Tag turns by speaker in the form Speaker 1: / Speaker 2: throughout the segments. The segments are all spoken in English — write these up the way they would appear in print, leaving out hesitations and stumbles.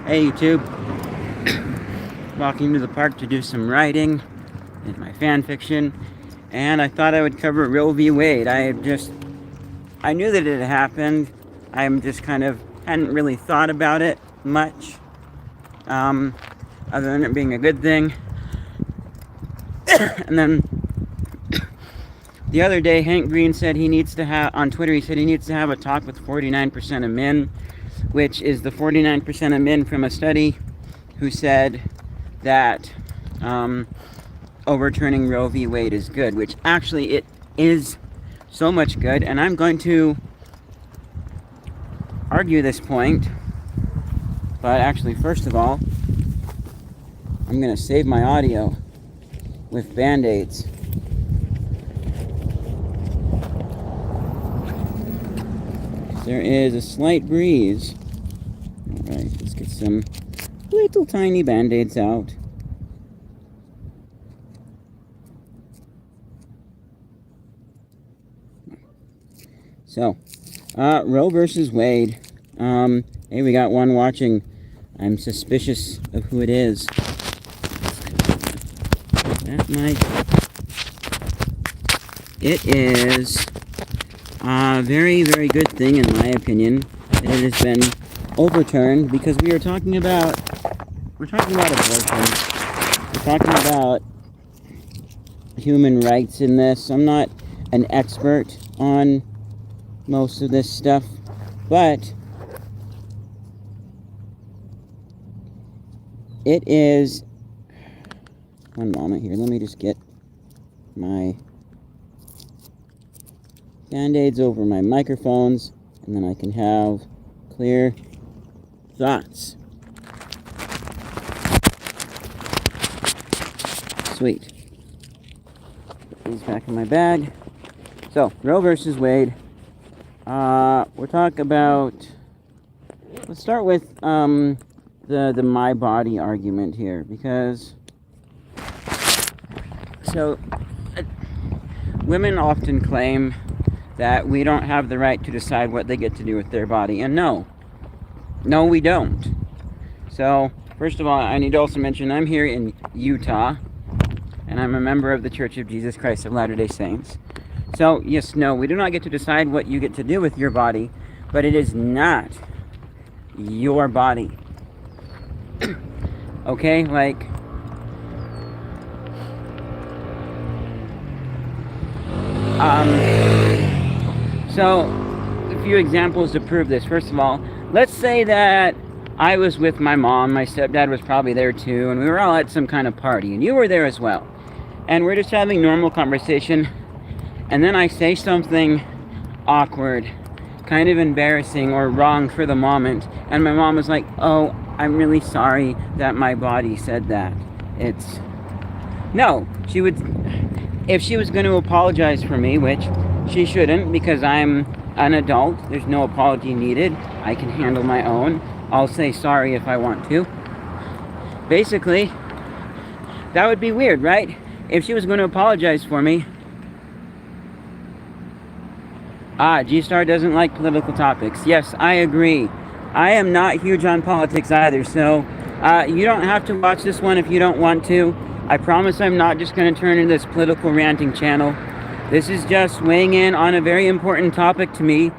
Speaker 1: Hey YouTube, walking to the park to do some writing in my fan fiction, and I thought I would cover Roe v. Wade. I knew that it had happened. I'm just kind of hadn't really thought about it much, other than it being a good thing. And then the other day, Hank Green said he needs to have, on Twitter, he said he needs to have a talk with 49% of men, which is the 49% of men from a study who said that overturning Roe v. Wade is good, which actually it is so much good. And I'm going to argue this point, but actually, first of all, I'm going to save my audio with Band-Aids. There is a slight breeze. Alright, let's get some little tiny Band-Aids out. So, Roe versus Wade. Hey, we got one watching. I'm suspicious of who it is. That might... It is a very, very good thing, in my opinion, that it has been overturned, because we're talking about abortion. We're talking about human rights in this. I'm not an expert on most of this stuff, but it is... One moment here, let me just get my Band-Aids over my microphones, and then I can have clear thoughts. Sweet. Put these back in my bag. So, Roe versus Wade. We're talking about... Let's start with the my body argument here, because... So, women often claim that we don't have the right to decide what they get to do with their body. And no, we don't. So, first of all, I need to also mention I'm here in Utah, and I'm a member of the Church of Jesus Christ of Latter-day Saints. So, yes, no, we do not get to decide what you get to do with your body, but it is not your body. Okay, like... So, a few examples to prove this. First of all, let's say that I was with my mom, my stepdad was probably there too, and we were all at some kind of party, and you were there as well. And we're just having normal conversation, and then I say something awkward, kind of embarrassing or wrong for the moment, and my mom was like, "Oh, I'm really sorry that my body said that." It's... No, she would... If she was going to apologize for me, which she shouldn't, because I'm an adult, there's no apology needed. I can handle my own. I'll say sorry if I want to. Basically, that would be weird, right? If she was going to apologize for me. G-Star doesn't like political topics. Yes, I agree. I am not huge on politics either, so you don't have to watch this one if you don't want to. I promise I'm not just going to turn into this political ranting channel. This is just weighing in on a very important topic to me,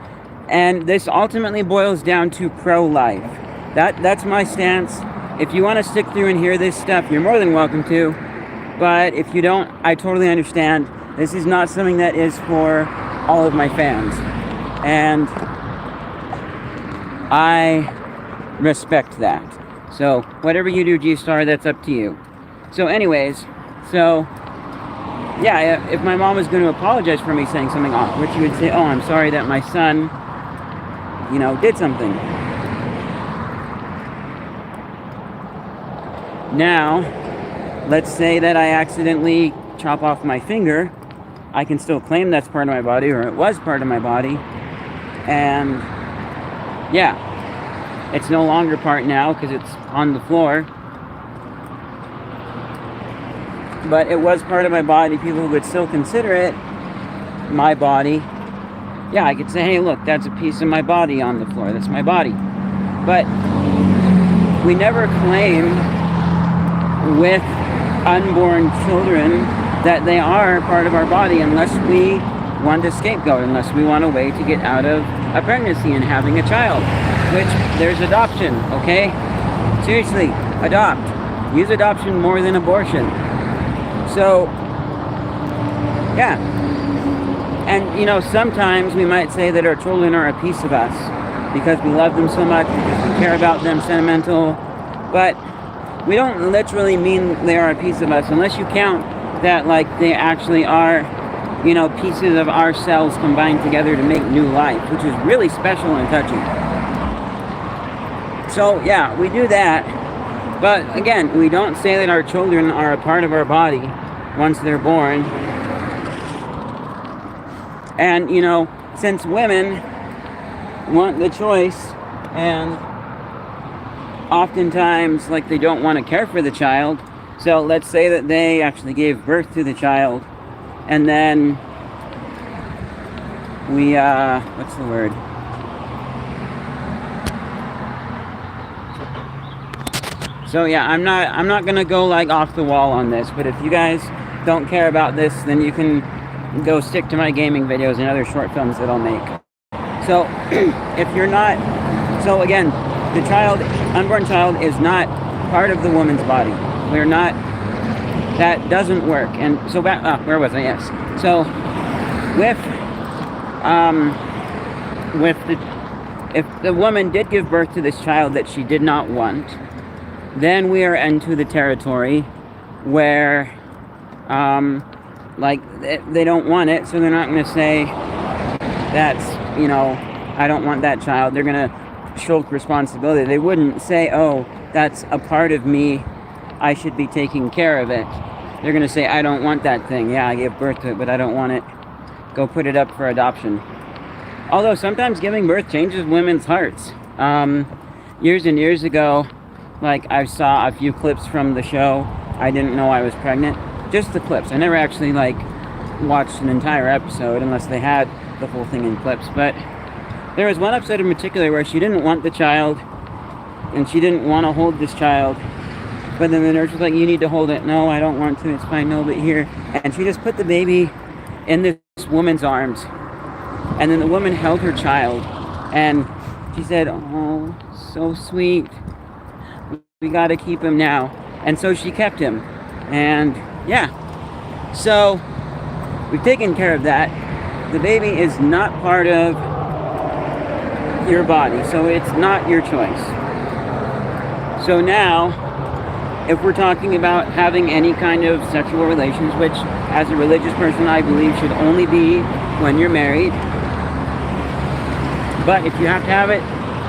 Speaker 1: and this ultimately boils down to pro-life. That's my stance. If you want to stick through and hear this stuff, you're more than welcome to, but if you don't, I totally understand. This is not something that is for all of my fans, and I respect that. So, whatever you do, G-Star, that's up to you. So anyways, yeah, if my mom was going to apologize for me saying something awkward, she would say, "Oh, I'm sorry that my son, did something." Now, let's say that I accidentally chop off my finger. I can still claim that's part of my body, or it was part of my body. And, yeah, it's no longer part now because it's on the floor. But it was part of my body. People would still consider it my body. Yeah, I could say, hey, look, that's a piece of my body on the floor. That's my body. But we never claim with unborn children that they are part of our body unless we want a scapegoat, unless we want a way to get out of a pregnancy and having a child, which there's adoption, okay? Seriously, adopt. Use adoption more than abortion. So, yeah. And, you know, sometimes we might say that our children are a piece of us because we love them so much, because we care about them, sentimental. But we don't literally mean they are a piece of us unless you count that, like, they actually are, you know, pieces of our cells combined together to make new life, which is really special and touching. So, yeah, we do that. But, again, we don't say that our children are a part of our body once they're born. And, you know, since women want the choice and oftentimes, like, they don't want to care for the child. So let's say that they actually gave birth to the child and then we, what's the word? So yeah, I'm not gonna go like off the wall on this, but if you guys don't care about this, then you can go stick to my gaming videos and other short films that I'll make. So if you're not, so again, the child, unborn child is not part of the woman's body. We're not, that doesn't work. And so back, where was I? Yes. So if the woman did give birth to this child that she did not want, then we are into the territory where, like, they don't want it, so they're not going to say, that's, you know, I don't want that child. They're going to shirk responsibility. They wouldn't say, oh, that's a part of me, I should be taking care of it. They're going to say, I don't want that thing. Yeah, I gave birth to it, but I don't want it. Go put it up for adoption. Although sometimes giving birth changes women's hearts. Years and years ago, like, I saw a few clips from the show. I didn't know I was pregnant. Just the clips. I never actually, like, watched an entire episode unless they had the whole thing in clips. But there was one episode in particular where she didn't want the child and she didn't want to hold this child. But then the nurse was like, you need to hold it. No, I don't want to. It's fine. No, but here. And she just put the baby in this woman's arms. And then the woman held her child. And she said, oh, so sweet. We got to keep him now. And so she kept him. And yeah. So we've taken care of that. The baby is not part of your body. So it's not your choice. So now, if we're talking about having any kind of sexual relations, which as a religious person I believe should only be when you're married. But if you have to have it,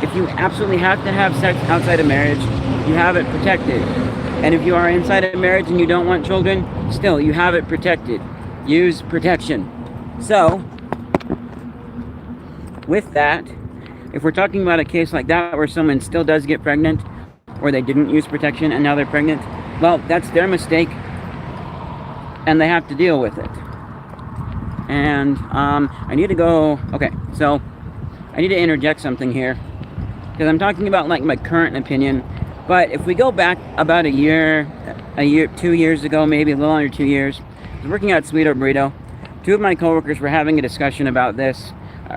Speaker 1: if you absolutely have to have sex outside of marriage, you have it protected. And if you are inside of marriage and you don't want children, still, you have it protected. Use protection. So, with that, if we're talking about a case like that where someone still does get pregnant, or they didn't use protection and now they're pregnant, well, that's their mistake, and they have to deal with it. And I need to go, okay, so I need to interject something here, because I'm talking about like my current opinion. But if we go back about a year, 2 years ago, maybe a little under 2 years, I was working at Sweeto Burrito. Two of my coworkers were having a discussion about this.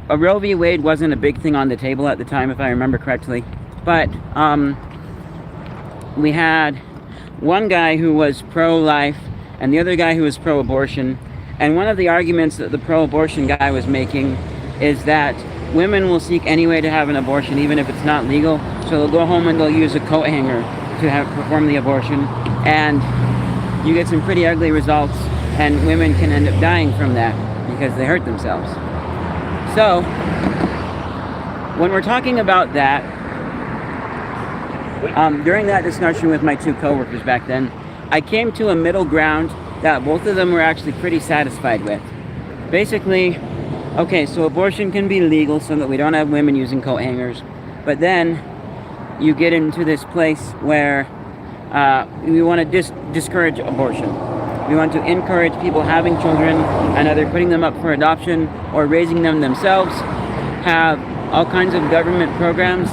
Speaker 1: A Roe v. Wade wasn't a big thing on the table at the time, if I remember correctly. But we had one guy who was pro-life and the other guy who was pro-abortion. And one of the arguments that the pro-abortion guy was making is that women will seek any way to have an abortion, even if it's not legal. So they'll go home and they'll use a coat hanger to perform the abortion. And you get some pretty ugly results, and women can end up dying from that because they hurt themselves. So, when we're talking about that, during that discussion with my two coworkers back then, I came to a middle ground that both of them were actually pretty satisfied with. Basically, okay, so abortion can be legal so that we don't have women using coat hangers, but then you get into this place where we want to discourage abortion. We want to encourage people having children and either putting them up for adoption or raising them themselves, have all kinds of government programs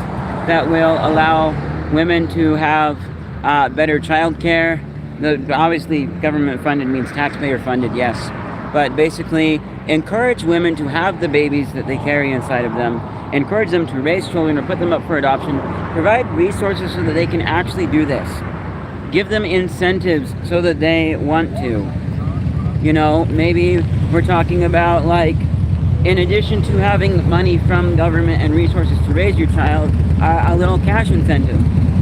Speaker 1: that will allow women to have better child care. Obviously, government funded means taxpayer funded, yes. But basically, encourage women to have the babies that they carry inside of them, encourage them to raise children or put them up for adoption, provide resources so that they can actually do this. Give them incentives so that they want to. You know, maybe we're talking about, like, in addition to having money from government and resources to raise your child, a little cash incentive.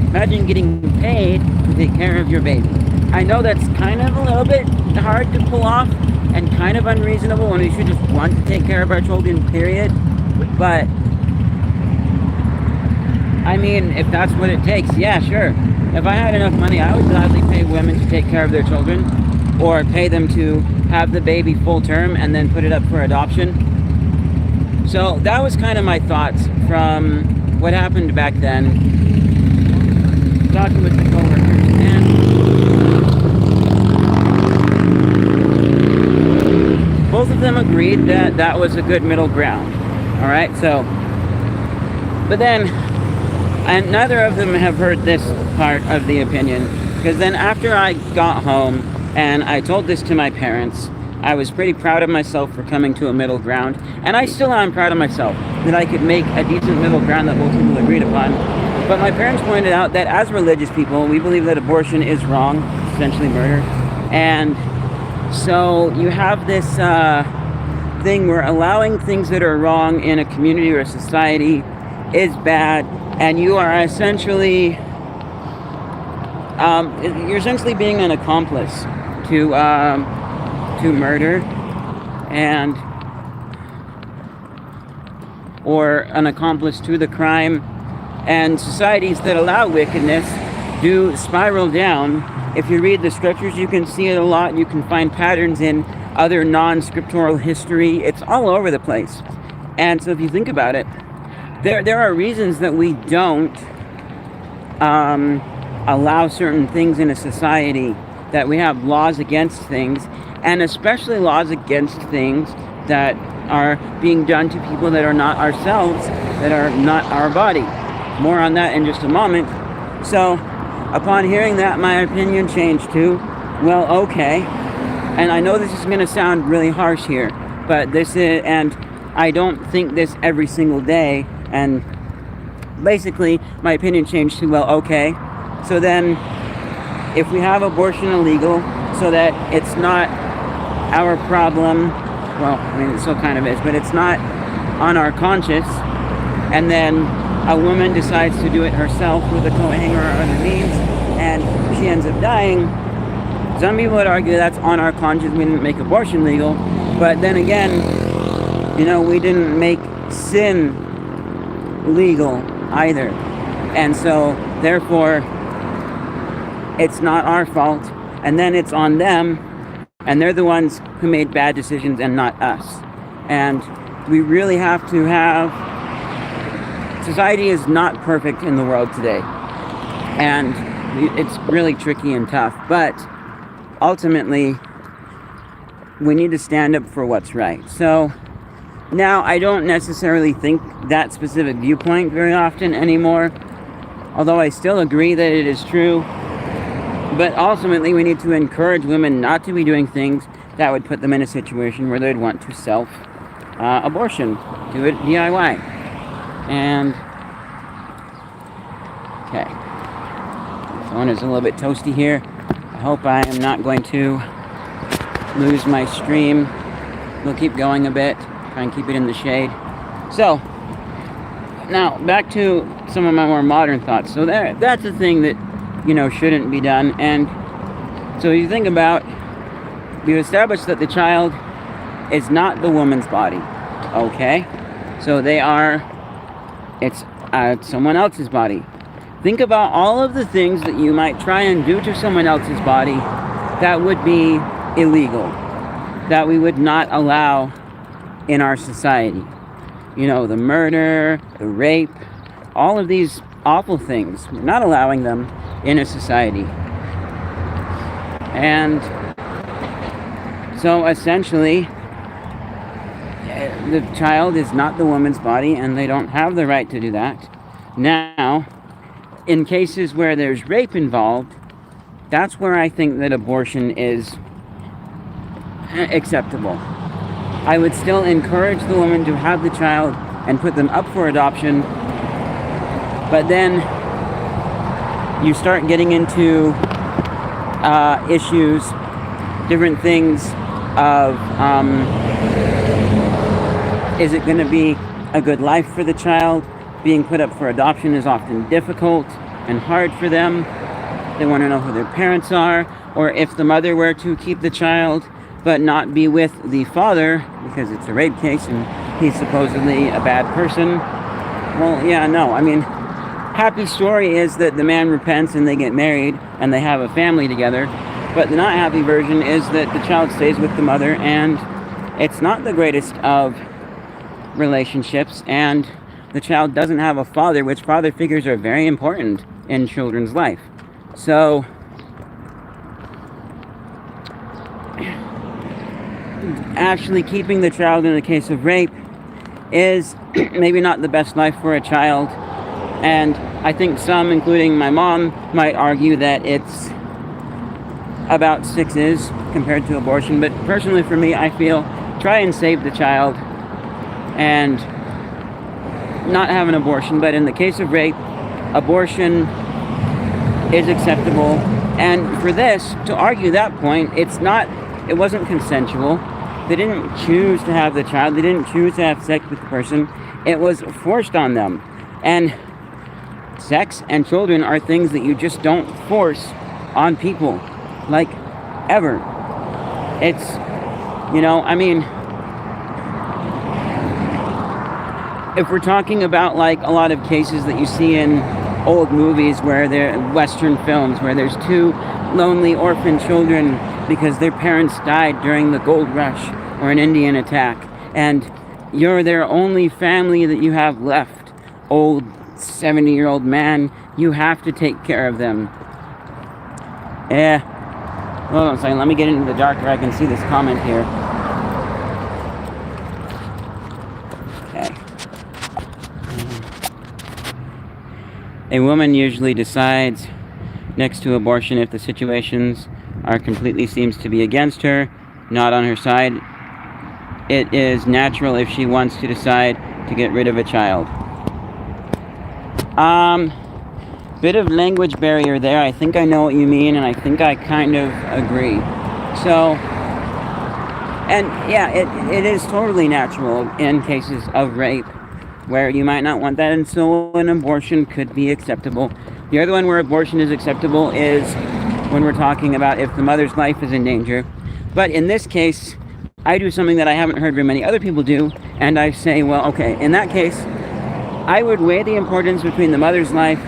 Speaker 1: Imagine getting paid to take care of your baby. I know that's kind of a little bit hard to pull off and kind of unreasonable when we should just want to take care of our children, period. But, I mean, if that's what it takes, yeah, sure. If I had enough money, I would gladly pay women to take care of their children, or pay them to have the baby full term and then put it up for adoption. So that was kind of my thoughts from what happened back then. Talking with the coworkers, and both of them agreed that that was a good middle ground. All right, so, but then, and neither of them have heard this part of the opinion, because then after I got home and I told this to my parents, I was pretty proud of myself for coming to a middle ground, and I still am proud of myself that I could make a decent middle ground that both people agreed upon. But my parents pointed out that as religious people, we believe that abortion is wrong, essentially murder. And so you have this thing where allowing things that are wrong in a community or a society is bad, and you are essentially being an accomplice to murder, and or an accomplice to the crime. And societies that allow wickedness do spiral down. If you read the scriptures, you can see it a lot. You can find patterns in other non-scriptural history. It's all over the place. And so if you think about it, there are reasons that we don't allow certain things in a society, that we have laws against things, and especially laws against things that are being done to people that are not ourselves, that are not our body. More on that in just a moment. So, upon hearing that, my opinion changed to, well, okay. And I know this is going to sound really harsh here, but this is, and I don't think this every single day. And basically, my opinion changed to, well, okay. So then, if we have abortion illegal, so that it's not our problem, well, I mean, it still kind of is, but it's not on our conscience, and then a woman decides to do it herself with a coat hanger or other means, and she ends up dying. Some people would argue that's on our conscience. We didn't make abortion legal, but then again, you know, we didn't make sin legal either, and so therefore it's not our fault, and then it's on them, and they're the ones who made bad decisions and not us. And we really have to have, society is not perfect in the world today, and it's really tricky and tough, but ultimately we need to stand up for what's right. So now I don't necessarily think that specific viewpoint very often anymore, although I still agree that it is true. But ultimately we need to encourage women not to be doing things that would put them in a situation where they'd want to self-abortion, do it DIY. And okay, the phone is a little bit toasty here. I hope I am not going to lose my stream. We'll keep going a bit, try and keep it in the shade. So now back to some of my more modern thoughts. So that's a thing that, you know, shouldn't be done. And so you think about, you establish that the child is not the woman's body, okay? So it's someone else's body. Think about all of the things that you might try and do to someone else's body that would be illegal, that we would not allow in our society. You know, the murder, the rape, all of these awful things. We're not allowing them in a society. And so essentially, the child is not the woman's body, and they don't have the right to do that. Now, in cases where there's rape involved, that's where I think that abortion is acceptable. I would still encourage the woman to have the child and put them up for adoption, but then you start getting into issues, different things of is it going to be a good life for the child? Being put up for adoption is often difficult and hard for them. They want to know who their parents are, or if the mother were to keep the child but not be with the father because it's a rape case and he's supposedly a bad person. Well, yeah, no. I mean, happy story is that the man repents and they get married and they have a family together. But the not happy version is that the child stays with the mother and it's not the greatest of relationships, and the child doesn't have a father, which father figures are very important in children's life. So actually keeping the child in the case of rape is maybe not the best life for a child, and I think some, including my mom, might argue that it's about sixes compared to abortion. But personally for me, I feel try and save the child and not have an abortion. But in the case of rape, abortion is acceptable. And for this, to argue that point, it wasn't consensual. They didn't choose to have the child. They didn't choose to have sex with the person. It was forced on them. And sex and children are things that you just don't force on people, like, ever. It's, I mean, if we're talking about, like, a lot of cases that you see in old movies where they're Western films, where there's two lonely orphan children because their parents died during the gold rush or an Indian attack, and you're their only family that you have left, old 70-year-old man, you have to take care of them. Hold on a second, let me get into the dark where I can see this comment here. Okay. A woman usually decides next to abortion if the situations are completely seems to be against her, not on her side. It is natural if she wants to decide to get rid of a child. Bit of language barrier there. I think I know what you mean, and I think I kind of agree. So, and yeah, it is totally natural in cases of rape where you might not want that, and so an abortion could be acceptable. The other one where abortion is acceptable is when we're talking about if the mother's life is in danger. But in this case, I do something that I haven't heard very many other people do, and I say, well, okay, in that case, I would weigh the importance between the mother's life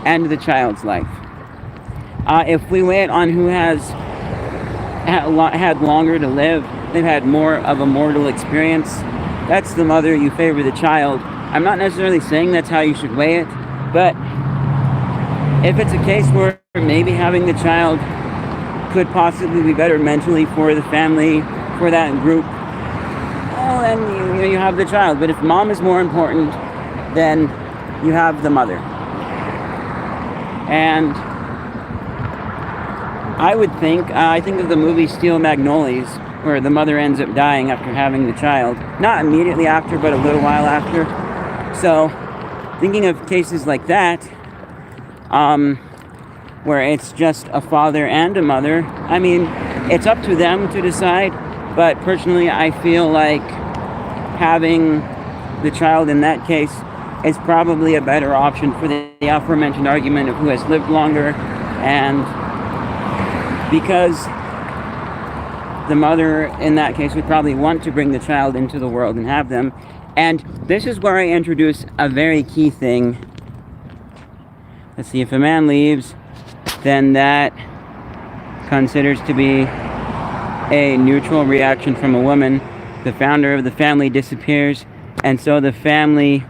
Speaker 1: and the child's life. If we weigh it on who has had longer to live, they've had more of a mortal experience, that's the mother, you favor the child. I'm not necessarily saying that's how you should weigh it, but if it's a case where maybe having the child could possibly be better mentally for the family, for that group, well, then you have the child. But if mom is more important, then you have the mother. And I think of the movie Steel Magnolias, where the mother ends up dying after having the child. Not immediately after, but a little while after. So, thinking of cases like that, where it's just a father and a mother, I mean, it's up to them to decide, but personally I feel like having the child in that case is probably a better option for the aforementioned argument of who has lived longer, and because the mother in that case would probably want to bring the child into the world and have them. And this is where I introduce a very key thing. Let's see, if a man leaves, then that considers to be a neutral reaction from a woman. The founder of the family disappears, and so the family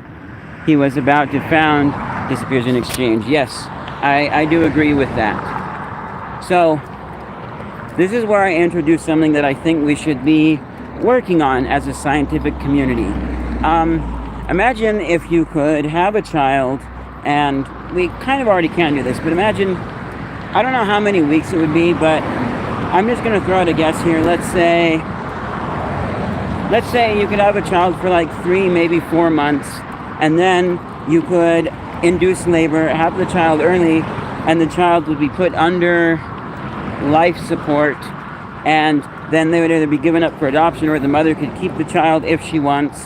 Speaker 1: he was about to found disappears in exchange. Yes, I do agree with that. So, this is where I introduce something that I think we should be working on as a scientific community. Imagine if you could have a child and we kind of already can do this, but imagine, I don't know how many weeks it would be, but I'm just going to throw out a guess here. Let's say you could have a child for like 3, maybe 4 months, and then you could induce labor, have the child early, and the child would be put under life support, and then they would either be given up for adoption or the mother could keep the child if she wants.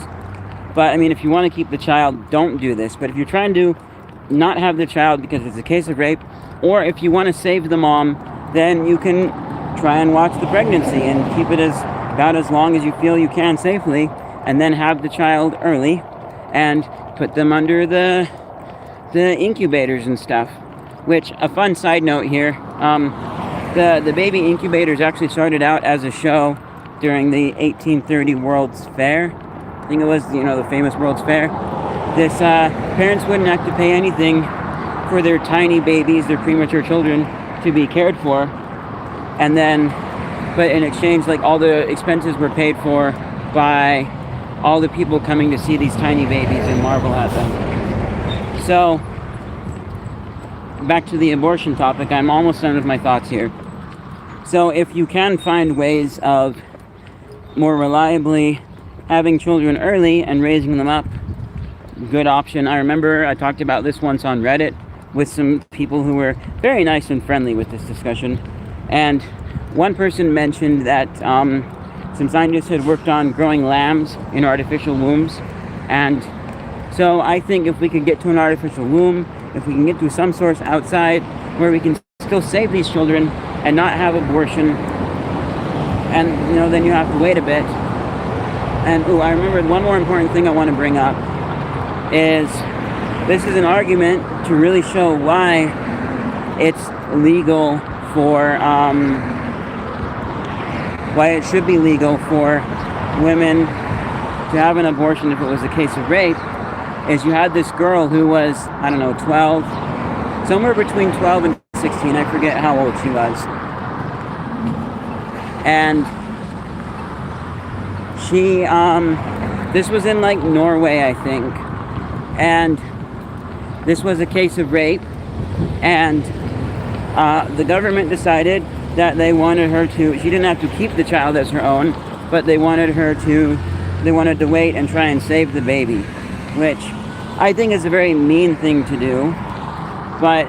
Speaker 1: But I mean, if you want to keep the child, don't do this. But if you're trying to not have the child because it's a case of rape, or if you want to save the mom, then you can try and watch the pregnancy and keep it about as long as you feel you can safely, and then have the child early and put them under the incubators and stuff. Which, a fun side note here, the baby incubators actually started out as a show during the 1830 World's Fair. I think it was, the famous World's Fair. This, parents wouldn't have to pay anything for their tiny babies, their premature children, to be cared for. And then, but in exchange, like, all the expenses were paid for by all the people coming to see these tiny babies and marvel at them. So, back to the abortion topic, I'm almost done with my thoughts here. So if you can find ways of more reliably having children early and raising them up, good option. I remember I talked about this once on Reddit with some people who were very nice and friendly with this discussion. And one person mentioned that some scientists had worked on growing lambs in artificial wombs. And so I think if we could get to an artificial womb, if we can get to some source outside where we can still save these children and not have abortion, and then you have to wait a bit. And I remembered one more important thing I want to bring up is this is an argument to really show why it's legal for why it should be legal for women to have an abortion if it was a case of rape. Is you had this girl who was, 12, somewhere between 12 and 16, I forget how old she was. And she, this was in like Norway, I think. And this was a case of rape. And the government decided that they wanted her to, she didn't have to keep the child as her own, but they wanted to wait and try and save the baby, which I think is a very mean thing to do. But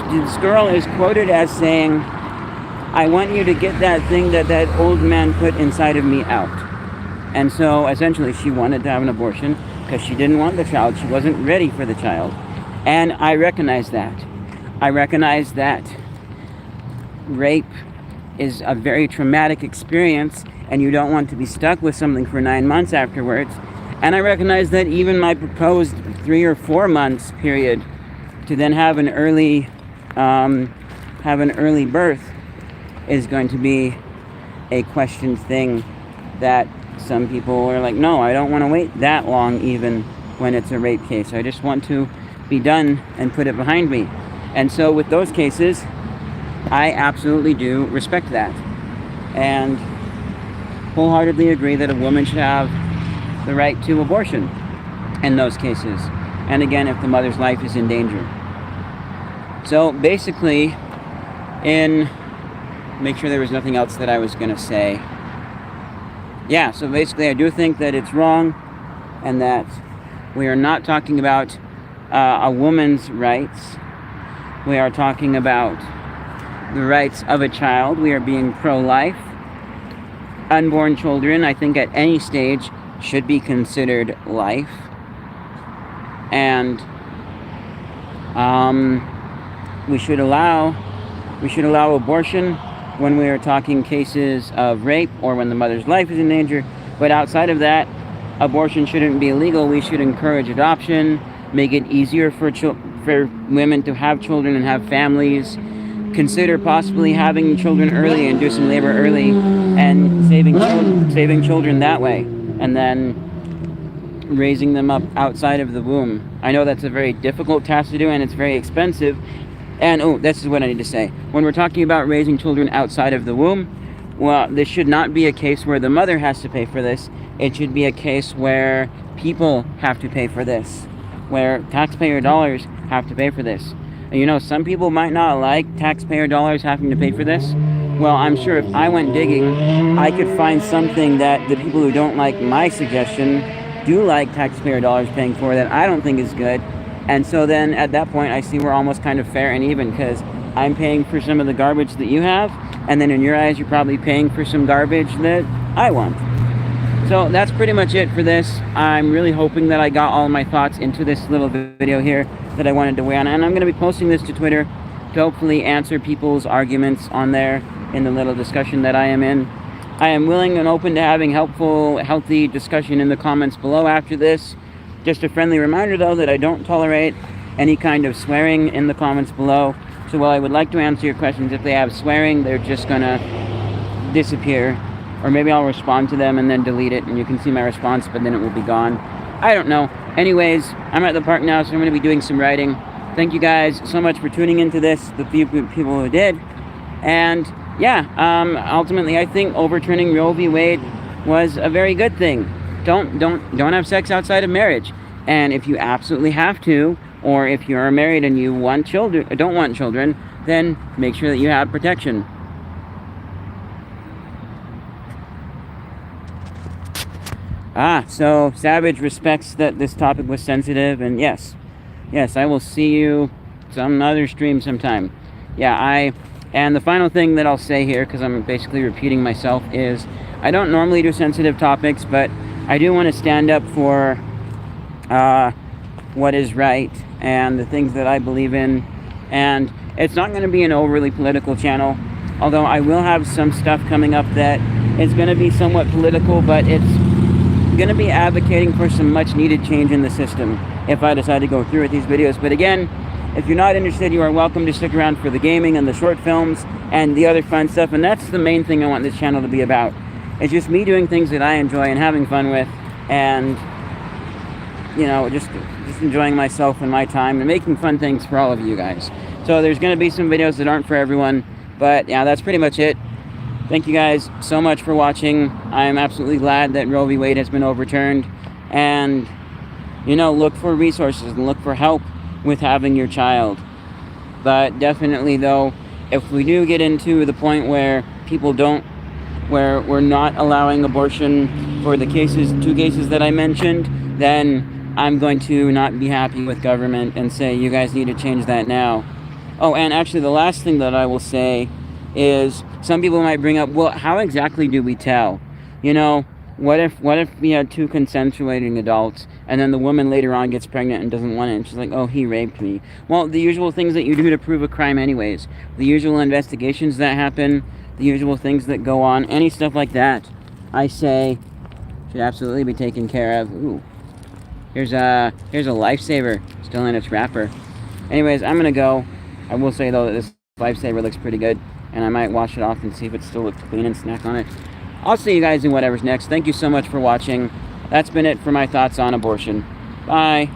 Speaker 1: this girl is quoted as saying, "I want you to get that thing that old man put inside of me out." And so essentially she wanted to have an abortion because she didn't want the child. She wasn't ready for the child. And I recognize that. I recognize that rape is a very traumatic experience and you don't want to be stuck with something for 9 months afterwards. And I recognize that even my proposed 3 or 4 months period to then have an early birth is going to be a questioned thing that some people are like, no, I don't want to wait that long even when it's a rape case. I just want to be done and put it behind me. And so with those cases, I absolutely do respect that and wholeheartedly agree that a woman should have the right to abortion in those cases. And again, if the mother's life is in danger. So basically, make sure there was nothing else that I was going to say. Yeah, so basically I do think that it's wrong and that we are not talking about a woman's rights. We are talking about the rights of a child. We are being pro-life. Unborn children, I think at any stage, should be considered life. And we should allow abortion when we are talking cases of rape or when the mother's life is in danger. But outside of that, abortion shouldn't be illegal. We should encourage adoption, make it easier for women to have children and have families. Consider possibly having children early, inducing labor early, and saving children that way, and then raising them up outside of the womb. I know that's a very difficult task to do, and it's very expensive. And this is what I need to say. When we're talking about raising children outside of the womb, well, this should not be a case where the mother has to pay for this. It should be a case where people have to pay for this, where taxpayer dollars have to pay for this. And you know, some people might not like taxpayer dollars having to pay for this. Well, I'm sure if I went digging, I could find something that the people who don't like my suggestion do like taxpayer dollars paying for that I don't think is good. And so then at that point, I see we're almost kind of fair and even, because I'm paying for some of the garbage that you have, and then in your eyes, you're probably paying for some garbage that I want. So that's pretty much it for this. I'm really hoping that I got all my thoughts into this little video here that I wanted to weigh on. And I'm going to be posting this to Twitter to hopefully answer people's arguments on there in the little discussion that I am in. I am willing and open to having helpful, healthy discussion in the comments below after this. Just a friendly reminder, though, that I don't tolerate any kind of swearing in the comments below. So while I would like to answer your questions, if they have swearing, they're just going to disappear. Or maybe I'll respond to them and then delete it, and you can see my response, but then it will be gone. I don't know. Anyways, I'm at the park now, so I'm going to be doing some writing. Thank you guys so much for tuning into this, the few people who did. And yeah, ultimately, I think overturning Roe v. Wade was a very good thing. Don't have sex outside of marriage. And if you absolutely have to, or if you're married and you want children, don't want children, then make sure that you have protection. So Savage respects that this topic was sensitive, and yes, I will see you some other stream sometime. And the final thing that I'll say here, because I'm basically repeating myself, is I don't normally do sensitive topics, but I do want to stand up for what is right and the things that I believe in. And it's not going to be an overly political channel, although I will have some stuff coming up that is going to be somewhat political, but it's going to be advocating for some much needed change in the system if I decide to go through with these videos. But again, if you're not interested, you are welcome to stick around for the gaming and the short films and the other fun stuff. And that's the main thing I want this channel to be about. It's just me doing things that I enjoy and having fun with, and you know, just enjoying myself and my time and making fun things for all of you guys. So there's going to be some videos that aren't for everyone, but yeah, that's pretty much it. Thank you guys so much for watching. I am absolutely glad that Roe v. Wade has been overturned. And, you know, look for resources and look for help with having your child. But definitely, though, if we do get into the point where where we're not allowing abortion for the two cases that I mentioned, then I'm going to not be happy with government and say, you guys need to change that now. Oh, and actually the last thing that I will say is, some people might bring up, well, how exactly do we tell? You know, what if we had two consensuating adults, and then the woman later on gets pregnant and doesn't want it, and she's like, oh, he raped me. Well, the usual things that you do to prove a crime anyways. The usual investigations that happen, the usual things that go on, any stuff like that, I say, should absolutely be taken care of. Ooh. Here's a lifesaver, still in its wrapper. Anyways, I'm gonna go. I will say, though, that this lifesaver looks pretty good, and I might wash it off and see if it still looks clean and snack on it. I'll see you guys in whatever's next. Thank you so much for watching. That's been it for my thoughts on abortion. Bye.